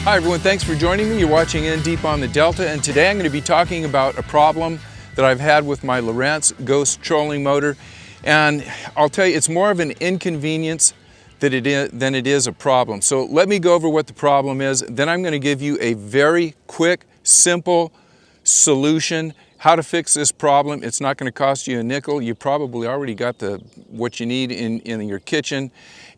Hi everyone, thanks for joining me. You're watching In Deep on the Delta, and today I'm going to be talking about a problem that I've had with my Lowrance Ghost trolling motor. And I'll tell you, it's more of an inconvenience than it is a problem. So let me go over what the problem is, then I'm going to give you a very quick, simple solution, how to fix this problem. It's not going to cost you a nickel. You probably already got what you need in your kitchen,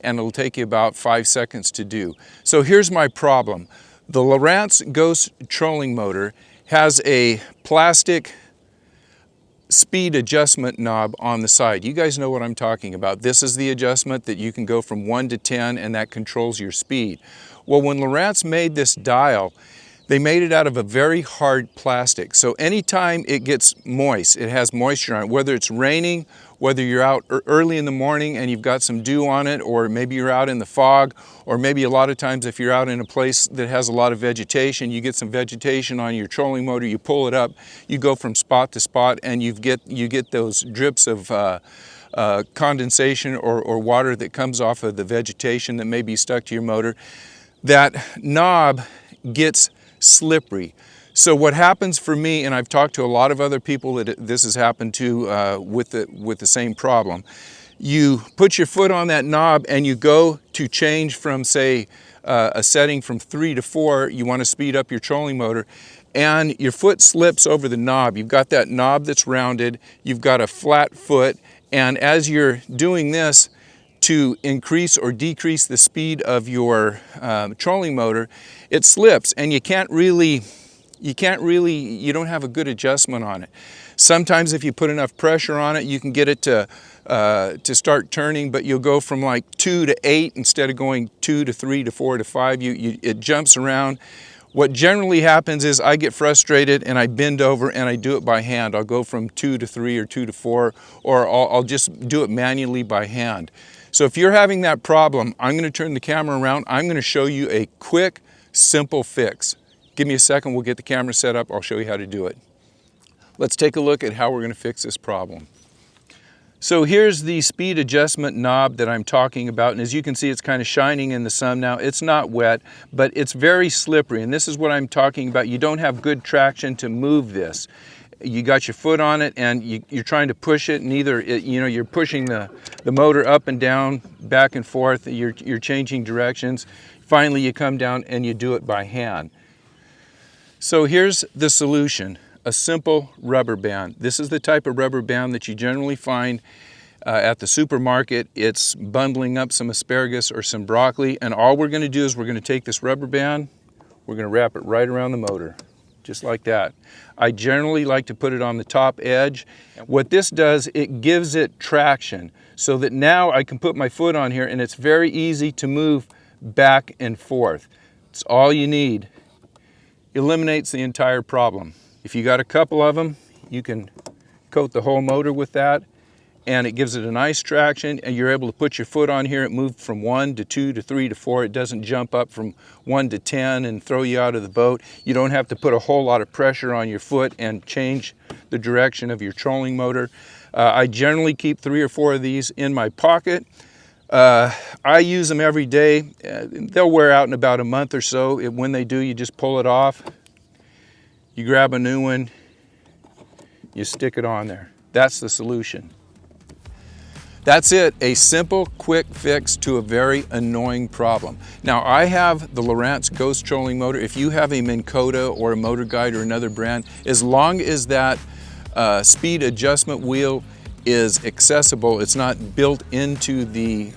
and it'll take you about 5 seconds to do. So here's my problem. The Lowrance Ghost trolling motor has a plastic speed adjustment knob on the side. You guys know what I'm talking about. This is the adjustment that you can go from 1 to 10 and that controls your speed. Well, when Lowrance made this dial, they made it out of a very hard plastic. So anytime it gets moist, it has moisture on it, whether it's raining, whether you're out early in the morning and you've got some dew on it, or maybe you're out in the fog, or maybe a lot of times if you're out in a place that has a lot of vegetation, you get some vegetation on your trolling motor, you pull it up, you go from spot to spot, and you get those drips of condensation or water that comes off of the vegetation that may be stuck to your motor. That knob gets slippery. So what happens for me, and I've talked to a lot of other people that this has happened to with the same problem, you put your foot on that knob and you go to change from, say, a setting from 3 to 4, you want to speed up your trolling motor, and your foot slips over the knob. You've got that knob that's rounded, you've got a flat foot, and as you're doing this, to increase or decrease the speed of your trolling motor, it slips, and you don't have a good adjustment on it. Sometimes if you put enough pressure on it, you can get it to start turning, but you'll go from like 2 to 8 instead of going 2 to 3 to 4 to 5. It jumps around. What generally happens is I get frustrated and I bend over and I do it by hand. I'll go from 2 to 3 or 2 to 4, or I'll just do it manually by hand. So if you're having that problem, I'm going to turn the camera around. I'm going to show you a quick, simple fix. Give me a second, we'll get the camera set up, I'll show you how to do it. Let's take a look at how we're going to fix this problem. So here's the speed adjustment knob that I'm talking about, and as you can see, it's kind of shining in the sun now. It's not wet, but it's very slippery, and this is what I'm talking about. You don't have good traction to move this. You got your foot on it and you're trying to push it, and either you're pushing the motor up and down, back and forth, you're changing directions. Finally you come down and you do it by hand. So here's the solution, a simple rubber band. This is the type of rubber band that you generally find at the supermarket. It's bundling up some asparagus or some broccoli, and all we're going to do is we're going to take this rubber band, we're going to wrap it right around the motor, just like that. I generally like to put it on the top edge. What this does, it gives it traction so that now I can put my foot on here and it's very easy to move back and forth. It's all you need. Eliminates the entire problem. If you got a couple of them, you can coat the whole motor with that, and it gives it a nice traction, and you're able to put your foot on here. It moved from 1 to 2 to 3 to 4. It doesn't jump up from 1 to 10 and throw you out of the boat. You don't have to put a whole lot of pressure on your foot and change the direction of your trolling motor. I generally keep 3 or 4 of these in my pocket. I use them every day. They'll wear out in about a month or so. When they do, you just pull it off. You grab a new one, you stick it on there. That's the solution. That's it, a simple, quick fix to a very annoying problem. Now, I have the Lowrance Ghost trolling motor. If you have a Minn Kota or a Motor Guide or another brand, as long as that speed adjustment wheel is accessible, it's not built into the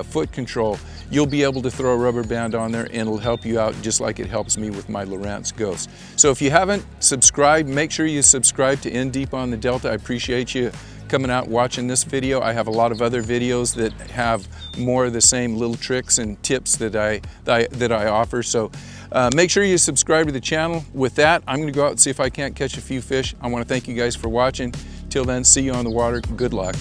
foot control, you'll be able to throw a rubber band on there and it'll help you out just like it helps me with my Lowrance Ghost. So if you haven't subscribed, make sure you subscribe to In Deep on the Delta. I appreciate you coming out watching this video. I have a lot of other videos that have more of the same little tricks and tips that I offer. So make sure you subscribe to the channel. With that, I'm going to go out and see if I can't catch a few fish. I want to thank you guys for watching. Till then, see you on the water. Good luck.